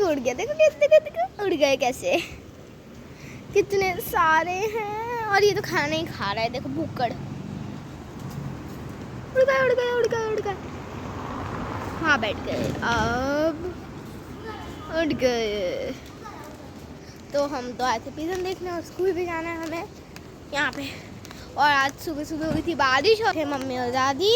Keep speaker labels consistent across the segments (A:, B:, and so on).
A: उड़ गया, देखो देखो उड़ गए कैसे, कितने सारे हैं। और ये तो खाना ही खा रहा है, देखो भूकड़। उड़ गए उड़ गए उड़ गए उड़ गए, हाँ बैठ गए, अब उड़ गए। तो हम तो आए थे पिजन देखने और स्कूल भी जाना है हमें यहाँ पे। और आज सुबह सुबह हुई थी बारिश और थे मम्मी और दादी।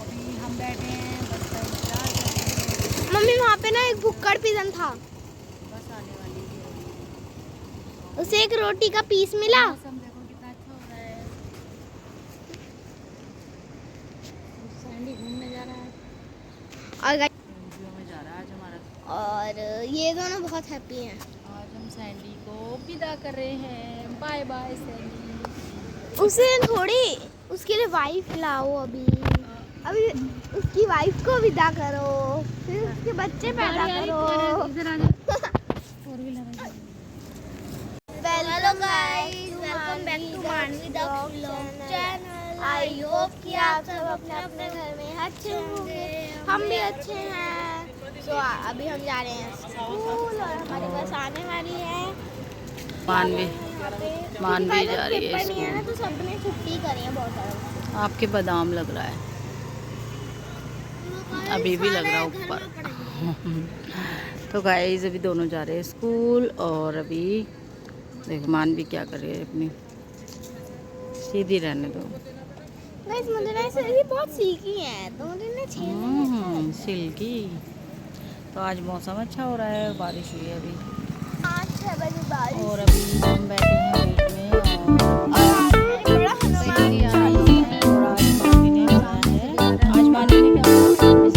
B: अभी हम बैठे हैं, बस का इंतजार कर रहे हैं।
A: मम्मी वहाँ पे ना एक भुक्कड़ पिजन था,
B: बस आने वाली है।
A: उसे एक रोटी का पीस मिला।
B: मौसम देखो कितना अच्छा हो रहा है। सैंडी घूमने जा रहा है
A: और
B: एनजीओ में जा रहा है आज हमारा।
A: और ये दोनों बहुत हैप्पी हैं।
B: आज हम सैंडी को विदा कर रहे हैं। Bye bye Sandy.
A: उसे थोड़ी, उसके लिए वाइफ लाओ अभी उसकी वाइफ को विदा करो, फिर उसके बच्चे पैदा करो। Hello guys, welcome back to Manvi the vlog channel. I hope कि आप सब अपने अपने घर में अच्छे होंगे, हम भी अच्छे हैं। तो अभी हम जा रहे हैं स्कूल और हमारी बस आने वाली है।
B: मानवी जा रही है
A: पेपर नहीं है ना, तो सबने छुट्टी करी है बहुत सारा।
B: आपके बादाम लग रहा है, अभी भी लग रहा है ऊपर। तो गाइस अभी दोनों जा रहे हैं स्कूल। और अभी देखो मानवी क्या कर रही है, अपनी सीधी रहने दो।
A: गाइस मुझे ना ये बहुत सीखी है, तो मुझे ना छेड़ना
B: सिल्की। तो आज मौसम अच्छा हो रहा है, बारिश हुई है अभी
A: 5-6 बजे बारिश।
B: और अभी हम बैठे हैं वेट में।
A: और आज मेरे बड़ा हनुमान
B: और आज मानवी ने बनाया है। आज मानवी ने क्या बनाया?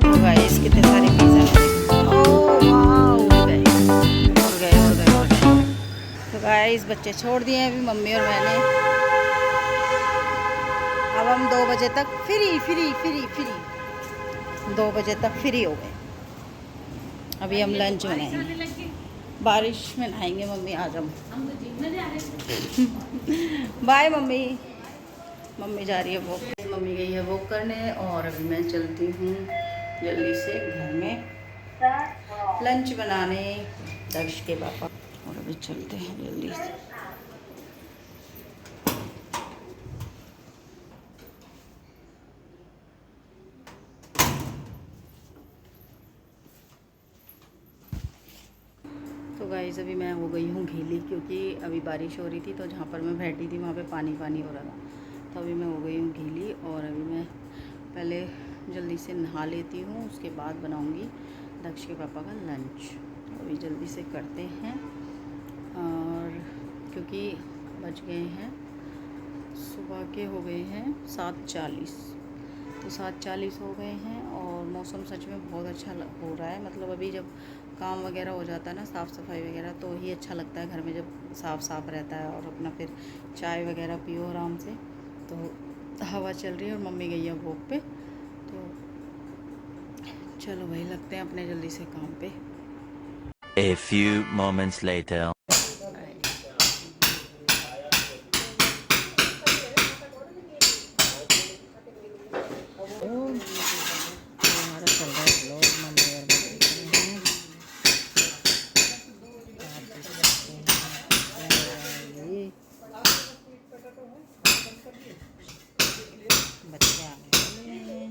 B: तो गाइस कितने सारे पिज़्ज़ा। ओह वाओ, उड़ गए। तो गाइस बच्चे छोड़ दिए हैं अभी मम्मी और मैंने। अब हम 2 बजे तक फ्री 2 बजे तक फ्री हो गए। अभी हम लंच बनाएंगे, बारिश में नहाएंगे मम्मी। आज हम बाय मम्मी। मम्मी जा रही है वॉक, मम्मी गई है वॉक करने। और अभी मैं चलती हूँ जल्दी से घर में लंच बनाने, दर्श के पापा। और अभी चलते हैं जल्दी से। तो गाइस अभी मैं हो गई हूँ गीली, क्योंकि अभी बारिश हो रही थी तो जहाँ पर मैं बैठी थी वहाँ पे पानी हो रहा था। तो अभी मैं हो गई हूँ गीली। और अभी मैं पहले जल्दी से नहा लेती हूँ, उसके बाद बनाऊँगी दक्ष के पापा का लंच। तो अभी जल्दी से करते हैं। और क्योंकि बज गए हैं, सुबह के हो गए हैं 7:40, तो 7:40 हो गए हैं। और मौसम सच में बहुत अच्छा हो रहा है। मतलब अभी जब काम वगैरह हो जाता है ना, साफ़ सफाई वगैरह, तो ही अच्छा लगता है घर में जब साफ़ रहता है। और अपना फिर चाय वगैरह पियो आराम से। तो हवा चल रही है और मम्मी गई है वॉक पे। तो चलो भाई लगते हैं अपने जल्दी से काम पे।
C: A few moments later.
B: हमारा चल रहा है ब्लॉग, मम्मी और मैं देख रहे हैं। बच्चे आने वाले हैं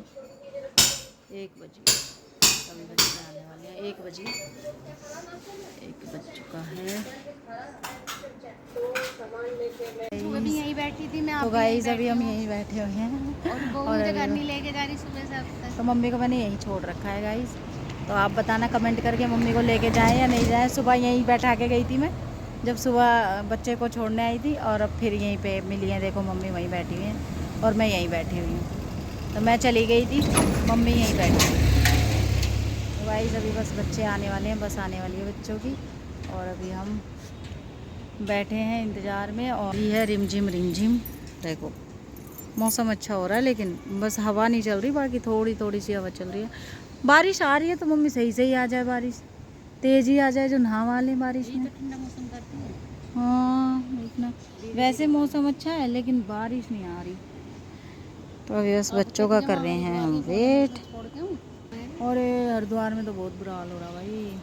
B: 1 बजे, अभी बच्चे आने वाले हैं 1 बजे। 1 बज चुका है।
A: अभी यहीं बैठी थी मैं।
B: तो गाइस अभी हम यहीं बैठे हुए हैं और
A: घर
B: अभी
A: नहीं लेके जा रही सुबह से अब तक।
B: तो मम्मी को मैंने यहीं छोड़ रखा है गाइस। तो आप बताना कमेंट करके मम्मी को लेके जाएं या नहीं जाएं। सुबह यहीं बैठा के गई थी मैं, जब सुबह बच्चे को छोड़ने आई थी। और अब फिर यहीं पे मिली है, देखो मम्मी वहीं बैठी हुई हैं और मैं यहीं बैठी हुई हूँ। तो मैं चली गई थी, मम्मी यहीं बैठी हुई। तो गाइस अभी बस बच्चे आने वाले हैं, बस आने वाली है बच्चों की। और अभी हम बैठे हैं इंतज़ार में। और ये है रिमझिम देखो मौसम अच्छा हो रहा है, लेकिन बस हवा नहीं चल रही, बाकी थोड़ी थोड़ी सी हवा चल रही है। बारिश आ रही है तो मम्मी सही सही आ जाए, बारिश तेज़ ही आ जाए जो नहा वाले बारिश में। ठंडा मौसम करती है। हाँ इतना वैसे मौसम अच्छा है, लेकिन बारिश नहीं आ रही। तो अभी बस बच्चों का कर रहे हैं हम वेट। और हरिद्वार में तो बहुत बुरा हाल हो रहा भाई।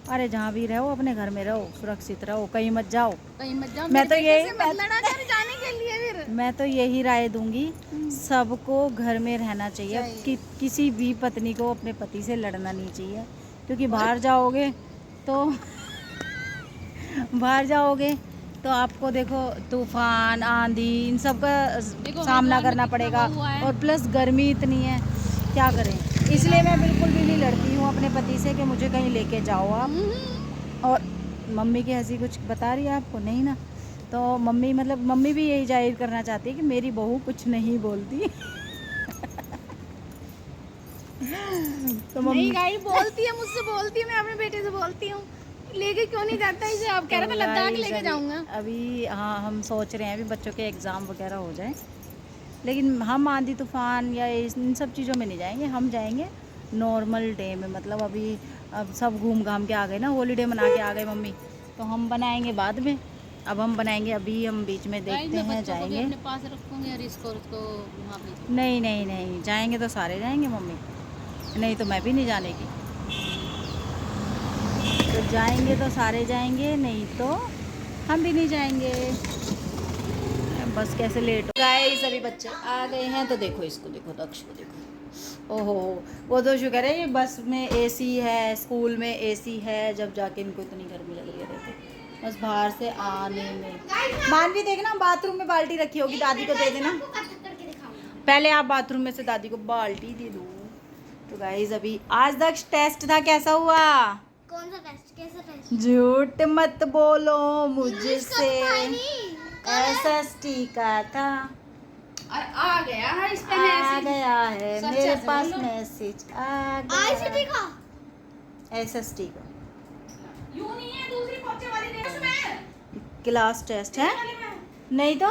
B: अरे जहाँ भी रहो अपने घर में रहो, सुरक्षित रहो, कहीं मत जाओ, कहीं मत जाओ। मैं तो जाने के लिए फिर मैं तो यही राय दूंगी, सबको घर में रहना चाहिए। किसी भी पत्नी को अपने पति से लड़ना नहीं चाहिए, क्योंकि बाहर जाओगे तो आपको देखो तूफान आंधी इन सब का सामना करना पड़ेगा, और प्लस गर्मी इतनी है, क्या करें। इसलिए मैं बिल्कुल भी नहीं लड़ती हूँ अपने पति से कि मुझे कहीं लेके जाओ आप। और मम्मी की हंसी कुछ बता रही है आपको, नहीं ना? तो मम्मी भी यही जाहिर करना चाहती है कि मेरी बहू कुछ नहीं बोलती। तो मम्मी गाइड बोलती है, मुझसे बोलती है, मैं अपने बेटे से बोलती हूँ लेके क्यों नहीं जाता इसे। आप कह रहे थे लद्दाख लेके जाऊंगा अभी। हाँ हम सोच रहे हैं अभी बच्चों के एग्ज़ाम वगैरह हो जाए, लेकिन हम आंधी तूफान या इन सब चीज़ों में नहीं जाएंगे। हम जाएंगे नॉर्मल डे में, मतलब अभी अब सब घूम घाम के आ गए ना, हॉलीडे मना के आ गए मम्मी, तो हम बनाएंगे बाद में। अब हम बनाएंगे, अभी हम बीच में देखते हैं जाएंगे। अपने पास रखूंगे और इसको वहाँ पे नहीं जाएंगे तो सारे जाएंगे मम्मी, नहीं तो मैं भी नहीं जाने की। तो जाएंगे तो सारे जाएंगे, नहीं तो हम भी नहीं जाएंगे। बस कैसे लेट हो गाइस, अभी बच्चे आ गए हैं तो देखो इसको, देखो दक्ष को देखो। ओहो वो तो शुक्र है ये बस में एसी है, स्कूल में एसी है, जब जाके इनको इतनी गर्मी लग रही है। देखो बस बाहर से आने में। मानवी देखना बाथरूम में बाल्टी रखी होगी, दादी को दे देना। पहले आप बाथरूम में से दादी को बाल्टी दे दो। तो गाइस अभी आज दक्ष टेस्ट था, कैसा हुआ?
A: कौन सा टेस्ट? कैसा टेस्ट?
B: झूठ मत बोलो मुझसे। SST का था।
A: आ गया है इस पे
B: आ गया है मेरे पास मैसेज आ गया।
A: का
B: SST का
A: यूं नहीं है, दूसरी पोचे वाली देखो उसमें
B: क्लास टेस्ट है, नहीं तो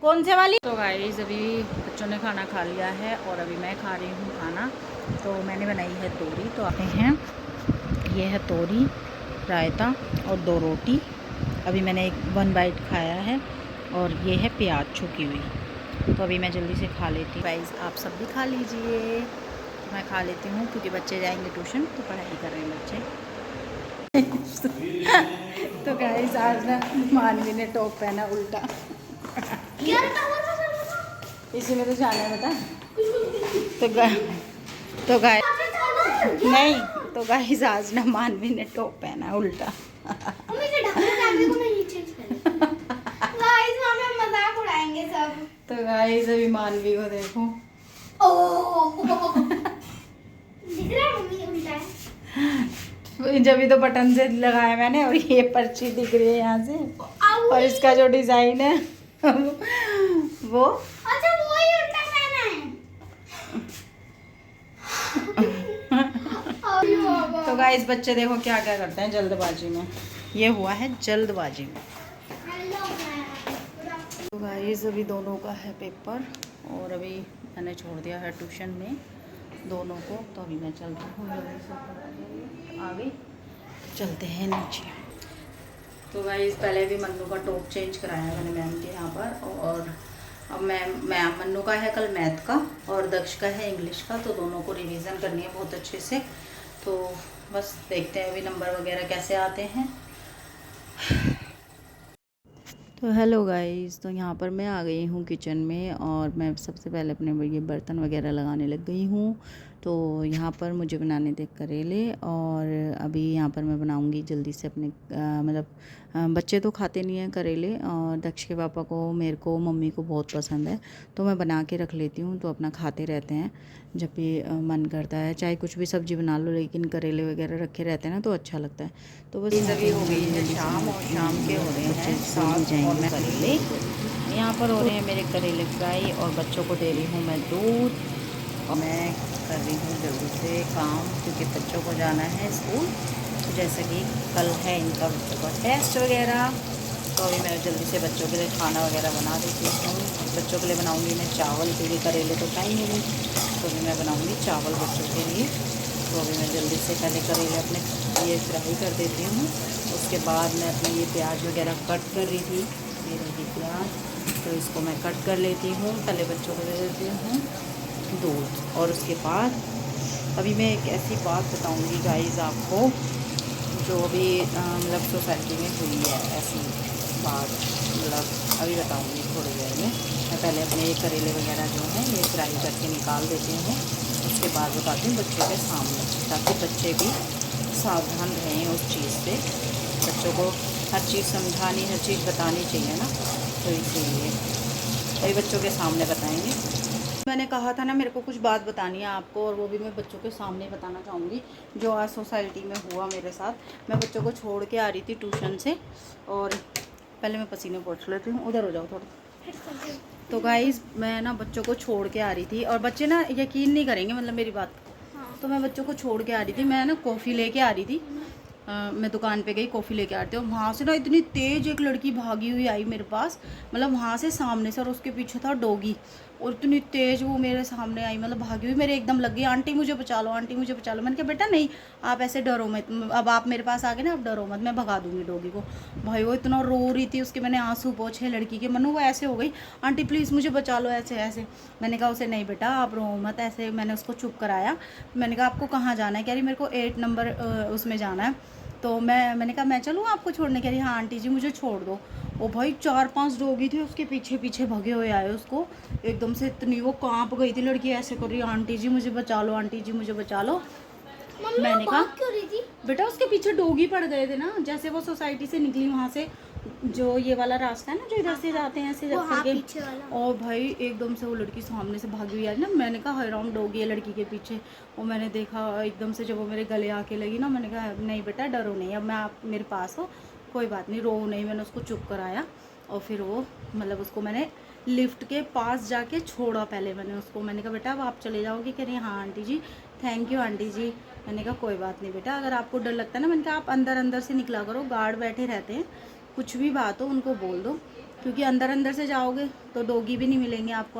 B: कौन से वाली? तो गाइस अभी बच्चों ने खाना खा लिया है और अभी मैं खा रही हूँ खाना। तो मैंने बनाई है तोरी, तो आते हैं, ये है तोरी, रायता और 2 रोटी। अभी मैंने 1 बाइट खाया है, और ये है प्याज छुकी हुई। तो अभी मैं जल्दी से खा लेती हूँ। गाइस आप सब भी खा लीजिए, मैं खा लेती हूँ क्योंकि बच्चे जाएंगे ट्यूशन, तो पढ़ाई कर रहे हैं बच्चे। तो गाइस आज ना मानवी ने टॉप पहना उल्टा। इसी में तो जाना है बेटा। तो गाइस आज ना मानवी ने टॉप पहना उल्टा।
A: मजाक उड़ाएंगे सब।
B: तो गाइस अभी मानवी को देखो,
A: दिख रहा है मम्मी उल्टा है।
B: जब भी तो बटन से लगाया मैंने, और ये पर्ची दिख रही है यहाँ से, और इसका जो डिजाइन है वो
A: अच्छा वो ही उल्टा पहना है।
B: तो गाइस बच्चे देखो क्या क्या करते हैं जल्दबाजी में, ये हुआ है जल्दबाजी में। तो गाइस अभी दोनों का है पेपर, और अभी मैंने छोड़ दिया है ट्यूशन में दोनों को। तो अभी मैं चलती हूँ, आ गई, चलते हैं नीचे। तो गाइस पहले भी मन्नू का टॉप चेंज कराया मैंने मैम के यहाँ पर, और अब मैम मन्नू का है कल मैथ का और दक्ष का है इंग्लिश का, तो दोनों को रिवीजन करनी है बहुत अच्छे से। तो बस देखते हैं अभी नंबर वगैरह कैसे आते हैं। तो हेलो गाइस, तो यहाँ पर मैं आ गई हूँ किचन में, और मैं सबसे पहले अपने ये बर्तन वगैरह लगाने लग गई हूँ। तो यहाँ पर मुझे बनाने थे करेले, और अभी यहाँ पर मैं बनाऊँगी जल्दी से अपने बच्चे तो खाते नहीं हैं करेले, और दक्ष के पापा को, मेरे को, मम्मी को बहुत पसंद है, तो मैं बना के रख लेती हूँ, तो अपना खाते रहते हैं जब भी मन करता है। चाहे कुछ भी सब्ज़ी बना लो, लेकिन करेले वगैरह रखे रहते हैं ना तो अच्छा लगता है। तो बस अभी हो गई है शाम, और शाम के हो रहे हैं साग और करेले। यहाँ पर हो रहे हैं मेरे करेले फ्राई, और बच्चों को दे रही हूँ मैं दूध, और मैं कर रही हूँ जल्दी से काम, क्योंकि बच्चों को जाना है स्कूल। तो जैसे कि कल है इनका बच्चों का टेस्ट वगैरह, तो अभी मैं जल्दी से बच्चों के लिए खाना वगैरह बना देती हूँ। बच्चों के लिए बनाऊंगी मैं चावल, क्योंकि करेले तो चाहिए नहीं, तो अभी मैं बनाऊंगी चावल बच्चों के लिए। तो अभी मैं जल्दी से पहले करेले अपने ये फ्राई कर देती हूँ। उसके बाद मैं अपने ये प्याज वगैरह कट कर रही थी, ये रही प्याज, तो इसको मैं कट कर लेती हूँ। पहले बच्चों को दे देती हूँ दूध, और उसके बाद अभी मैं एक ऐसी बात बताऊँगी गाइस आपको, जो अभी मतलब सोसाइटी में हुई है ऐसी बात, मतलब अभी बताऊँगी थोड़ी देर में। मैं पहले अपने ये करेले वगैरह जो हैं ये फ्राई करके निकाल देती हूँ, उसके बाद बताती हूँ बच्चों के सामने, ताकि बच्चे भी सावधान रहें उस चीज़ से। बच्चों को हर चीज़ समझानी, हर चीज़ बतानी चाहिए ना, तो इसीलिए अभी बच्चों के सामने बताएंगे। मैंने कहा था ना मेरे को कुछ बात बतानी है आपको, और वो भी मैं बच्चों के सामने बताना चाहूँगी, जो आज सोसाइटी में हुआ मेरे साथ। मैं बच्चों को छोड़ के आ रही थी ट्यूशन से, और पहले मैं पसीने पोंछ लेती हूँ, उधर हो जाओ थोड़ा। तो गाइस मैं ना बच्चों को छोड़ के आ रही थी, और बच्चे ना यकीन नहीं करेंगे मतलब मेरी बात। तो मैं बच्चों को छोड़ के आ रही थी, मैं ना कॉफ़ी लेके आ रही थी। मैं दुकान पे गई कॉफ़ी लेके आती हूँ, वहाँ से ना इतनी तेज़ एक लड़की भागी हुई आई मेरे पास, मतलब वहाँ से सामने से, और उसके पीछे था डॉगी, और इतनी तेज़ वो मेरे सामने आई, मतलब भागी हुई मेरे एकदम लग गई, आंटी मुझे बचा लो, आंटी मुझे बचा लो। मैंने कहा बेटा नहीं, आप ऐसे डरो मत, अब आप मेरे पास आ गए ना, अब डरो मत, मैं भगा दूँगी डॉगी को। भाई वो इतना रो रही थी, उसके मैंने आंसू पोंछे लड़की के, मनु वो ऐसे हो गई, आंटी प्लीज़ मुझे बचा लो, ऐसे ऐसे। मैंने कहा उसे नहीं बेटा आप रो मत ऐसे, मैंने उसको चुप कराया। मैंने कहा आपको कहाँ जाना है, कह रही मेरे को 8 नंबर उसमें जाना है। तो मैंने कहा मैं चलूँ आपको छोड़ने, कह रही हाँ आंटी जी मुझे छोड़ दो। ओ भाई 4-5 डॉगी थे उसके पीछे पीछे भगे हुए आए उसको, एकदम से इतनी वो कांप गई थी लड़की, ऐसे कर रही आंटी जी मुझे बचा लो, आंटी जी मुझे बचा लो। मैंने कहा
A: क्यों रही थी?
B: बेटा उसके पीछे डॉगी पड़ गए थे ना, जैसे वो सोसाइटी से निकली वहाँ से, जो ये वाला रास्ता है ना जो इधर से जाते हैं ऐसे करके, और भाई एकदम से वो लड़की सामने से भागी हुई आई ना। मैंने कहा हैरान डॉगी है लड़की के पीछे, और मैंने देखा एकदम से जब वो मेरे गले आके लगी ना, मैंने कहा नहीं बेटा डरो नहीं, अब मैं आप मेरे पास हो, कोई बात नहीं, रो नहीं। मैंने उसको चुप कराया, और फिर वो मतलब उसको मैंने लिफ्ट के पास जाके छोड़ा। पहले मैंने उसको, मैंने कहा बेटा अब आप चले जाओगे, कह रही हाँ aunty ji thank you aunty ji. मैंने कहा कोई बात नहीं बेटा, अगर आपको डर लगता है ना, मैंने कहा आप अंदर अंदर से निकला करो, गार्ड बैठे रहते हैं, कुछ भी बात हो उनको बोल दो, क्योंकि अंदर अंदर से जाओगे तो डॉगी भी नहीं मिलेंगे आपको,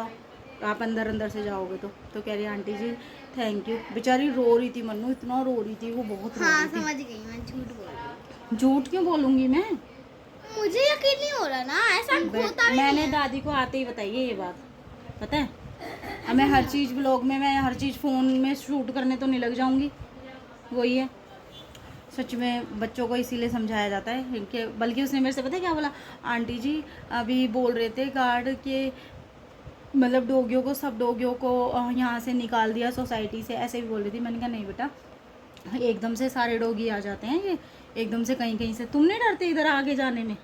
B: आप अंदर अंदर से जाओगे तो कह रही आंटी जी थैंक यू। बेचारी रो रही थी मन्नू, इतना रो रही थी वो, बहुत रो रही थी।
A: समझ गई मैं, झूठ बोल रही हूँ।
B: झूठ क्यों बोलूँगी मैं,
A: मुझे यकीन नहीं हो रहा ना, ऐसा होता भी
B: मैंने
A: नहीं है।
B: दादी को आते ही बताइए ये बात, पता है। अब मैं हर चीज़ ब्लॉग में, मैं हर चीज़ फ़ोन में शूट करने तो नहीं लग जाऊंगी, वही है। सच में बच्चों को इसीलिए समझाया जाता है इनके, बल्कि उसने मेरे से पता है क्या बोला, आंटी जी अभी बोल रहे थे गार्ड के, मतलब डॉगियों को, सब डॉगियों को यहाँ से निकाल दिया सोसाइटी से, ऐसे भी बोल रही थी। मैंने कहा नहीं बेटा, एकदम से सारे डॉगी आ जाते हैं ये, एकदम से कहीं कहीं से, तुम नहीं डरते इधर आगे जाने में?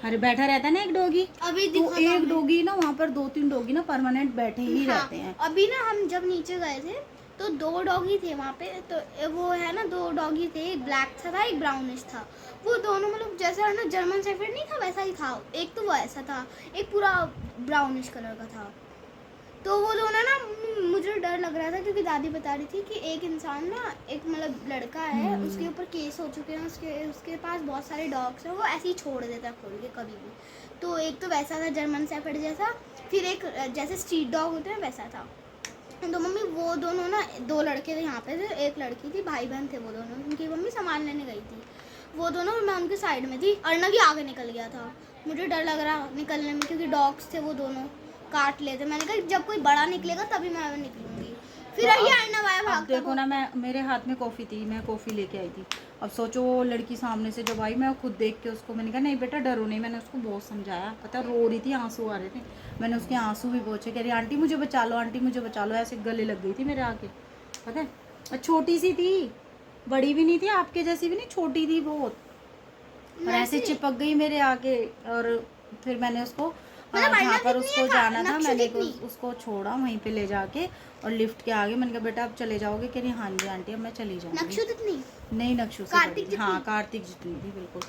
B: अरे बैठा रहता है ना एक डॉगी,
A: अभी
B: तो एक डॉगी ना वहाँ पर 2-3 डॉगी ना परमानेंट बैठे ही रहते हैं।
A: अभी ना हम जब नीचे गए थे तो 2 डॉगी थे वहाँ पे, तो वो है ना 2 डॉगी थे, एक ब्लैक सा था एक ब्राउनिश था। वो दोनों मतलब जैसा ना जर्मन शेफर्ड नहीं था वैसा ही था, एक तो वो ऐसा था, एक पूरा ब्राउनिश कलर का था। तो वो दोनों ना मुझे डर लग रहा था, क्योंकि दादी बता रही थी कि एक इंसान ना, एक मतलब लड़का है, उसके ऊपर केस हो चुके हैं, उसके पास बहुत सारे डॉग्स हैं, वो ऐसे ही छोड़ देता है खोल के कभी भी। तो एक तो वैसा था जर्मन शेफर्ड जैसा, फिर एक जैसे स्ट्रीट डॉग होते हैं वैसा था। तो मम्मी वो दोनों ना 2 लड़के थे यहाँ पे थे, एक लड़की थी, भाई बहन थे वो दोनों, उनकी मम्मी सामान लेने गई थी। वो दोनों, मैं उनके साइड में थी, अर्नब भी आगे निकल गया था। मुझे डर लग रहा निकलने में, क्योंकि डॉग्स थे वो दोनों, काट लेते। मैंने कहा जब कोई बड़ा निकलेगा तभी मैं निकलूंगी। फिर ये अर्नब आया भागता।
B: देखो ना, मैं मेरे हाथ में कॉफ़ी थी, मैं कॉफ़ी लेके आई थी। अब सोचो वो लड़की सामने से जब आई, मैं खुद देख के उसको, मैंने कहा नहीं बेटा डरो नहीं। मैंने उसको बहुत समझाया, पता रो रही थी, आंसू आ रहे थे, मैंने उसके आंसू भी पोंछे, कह रही आंटी मुझे बचा लो, आंटी मुझे बचा लो, ऐसे गले लग गई थी मेरे आके, पता है। और छोटी सी थी, बड़ी भी नहीं थी, आपके जैसी भी नहीं, छोटी थी बहुत, और ऐसे चिपक गई मेरे आके। और फिर मैंने उसको जहाँ पर उसको जाना था, मैंने उसको छोड़ा वहीं पे ले जाके, और लिफ्ट के आगे। मैंने कहा बेटा अब चले जाओगे, कह रही हाँ जी आंटी अब मैं चली जाऊँगी।
A: नक्शू जितनी
B: नहीं, नक्शू से बड़ी थी, हाँ कार्तिक जितनी थी बिल्कुल,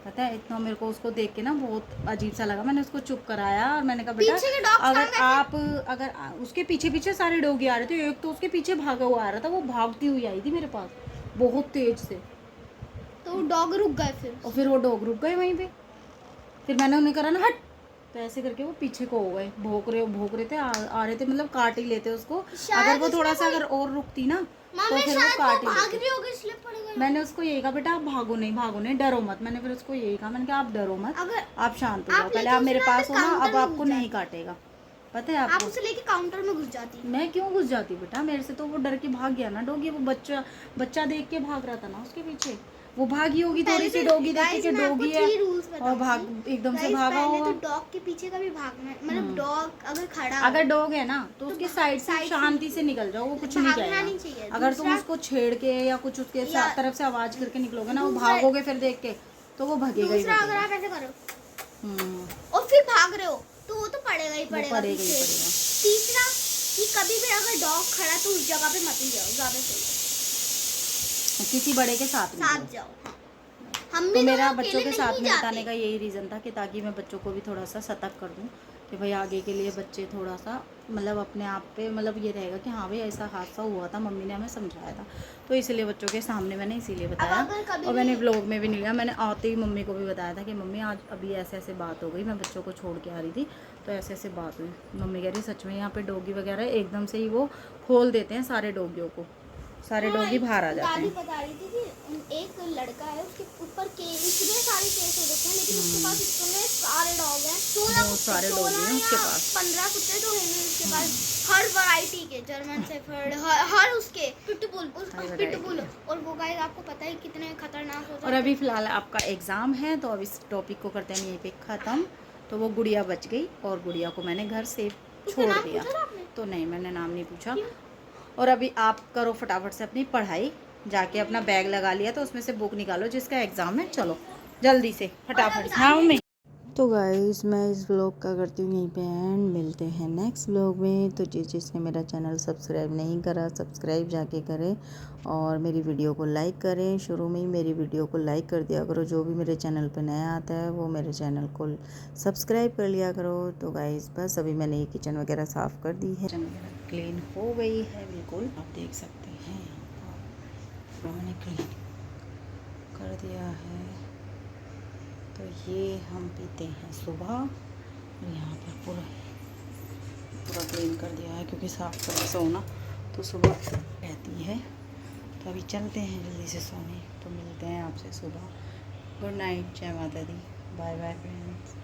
B: पता है। इतना मेरे को उसको देख के ना बहुत अजीब सा लगा, मैंने उसको चुप कराया, और मैंने कहा बेटा अगर उसके पीछे पीछे सारे डॉगी आ रहे थे, एक तो उसके पीछे भागा हुआ आ रहा था, वो भागती हुई आई थी मेरे पास बहुत तेज से,
A: तो डॉग रुक गए फिर,
B: और फिर वो डॉग रुक गए वहीं पे। फिर मैंने उन्हें करा ना हट, तो ऐसे करके वो पीछे को हो गए, भौंक रहे थे, आ रहे थे, मतलब काट ही लेते उसको।
A: शायद
B: अगर वो थोड़ा सा अगर और रुकती ना तो फिर वो काट ही
A: भाग
B: लेते।
A: रही होगी इसलिए पड़ गई।
B: मैंने उसको यही कहा बेटा आप भागो नहीं, डरो मत। मैंने फिर उसको यही कहा, मैंने कहा आप डरो मत,
A: अगर
B: आप शांत हो जाओ, पहले
A: लेके
B: आप मेरे
A: उसे
B: पास हो ना,
A: काउंटर
B: अब
A: में
B: आपको
A: घुस
B: नहीं काटेगा, पता है
A: आप
B: आपको।
A: उसे लेके काउंटर में घुस जाती।
B: मैं क्यों घुस जाती बेटा, मेरे से तो वो डर के भाग गया ना डॉगी। वो बच्चा देख के भाग रहा था ना उसके पीछे, वो भागी होगी थोड़ी सी डॉगी देख के डॉगी है और भाग एकदम से भागा
A: पहले
B: होगा।
A: तो डॉग के पीछे का भी भागना है, मतलब डॉग अगर खड़ा
B: अगर डॉग है ना तो उसके साइड से शांति से निकल जाओ, वो कुछ नहीं
A: भागना नहीं चाहिए।
B: कहेगा। अगर तुम उसको छेड़ के या कुछ उसके तरफ से आवाज करके निकलोगे ना, वो भागोगे फिर देख के, तो वो भगेगा ही
A: दूसरा अगर
B: भगेगा।
A: आप ऐसे करो
B: हम्म,
A: और फिर भाग रहे हो तो वो तो पड़ेगा ही
B: वो
A: पड़ेगा
B: पड़ेगा ही
A: पीछे।
B: पड़ेगा।
A: तीसरा कि कभी भी अगर डॉग खड़ा तो उस जगह पे मत ही जाओ, ज्यादा सही है।
B: किसी बड़े के साथ नहीं
A: साथ
B: जाओ।
A: जाओ। हाँ। हम
B: तो
A: भी
B: मेरा
A: तो
B: बच्चों
A: अकेले
B: के साथ
A: नहीं
B: में
A: जाते।
B: बताने का यही रीज़न था कि ताकि मैं बच्चों को भी थोड़ा सा सतर्क कर दूं कि भाई आगे के लिए बच्चे थोड़ा सा मतलब अपने आप पे मतलब ये रहेगा कि हाँ भाई ऐसा हादसा हुआ था, मम्मी ने हमें समझाया था, तो इसलिए बच्चों के सामने मैंने इसीलिए बताया। और मैंने व्लॉग में भी नहीं लिया, मैंने आते ही मम्मी को भी बताया था कि मम्मी आज अभी ऐसे ऐसे बात हो गई, मैं बच्चों को छोड़ के आ रही थी तो ऐसे ऐसे बात हुई। मम्मी कह रही सच में यहाँ पे डॉगी वगैरह एकदम से ही वो खोल देते हैं सारे डॉगियों को, सारे डॉगी बाहर आ जाते
A: दादी
B: हैं।
A: बता रही थी कि एक लड़का है उसके ऊपर इतने सारे केस हो जाते हैं, लेकिन उसके पास इतने सारे डॉग हैं, 16
B: बहुत सारे डॉग हैं उसके पास।
A: 15 कुत्ते तो हैं उसके पास, हर वैरायटी के, जर्मन शेफर्ड, हर उसके पिटबुल। और वो गाइस आपको पता है कितने खतरनाक होते हैं।
B: और अभी फ़िलहाल आपका एग्ज़ाम है तो अब इस टॉपिक को करते हैं यहीं पे ख़त्म। तो वो गुड़िया बच गई और गुड़िया को मैंने घर से छोड़ दिया। तो नहीं, मैंने नाम नहीं पूछा। और अभी आप करो फटाफट से अपनी पढ़ाई, जाके अपना बैग लगा लिया तो उसमें से बुक निकालो जिसका एग्ज़ाम है, चलो जल्दी से फटाफट से। हाँ मम्मी। तो गाइस मैं इस व्लॉग का करती हूँ यहीं पे एंड, मिलते हैं नेक्स्ट व्लॉग में। तो जिसने मेरा चैनल सब्सक्राइब नहीं करा सब्सक्राइब जाके करें और मेरी वीडियो को लाइक करें। शुरू में ही मेरी वीडियो को लाइक कर दिया करो, जो भी मेरे चैनल पे नया आता है वो मेरे चैनल को सब्सक्राइब कर लिया करो। तो गाइस बस अभी मैंने ये किचन वगैरह साफ़ कर दी है, किचन वगैरह क्लीन हो गई है बिल्कुल, आप देख सकते हैं यहाँ पर मैंने क्लीन कर दिया है। तो ये हम पीते हैं सुबह और यहाँ पर पूरा क्लीन कर दिया है क्योंकि साफ़ करके सोना तो सुबह रहती है। तो अभी चलते हैं जल्दी से सोने, तो मिलते हैं आपसे सुबह। गुड नाइट, जय माता दी, बाय बाय फ्रेंड्स।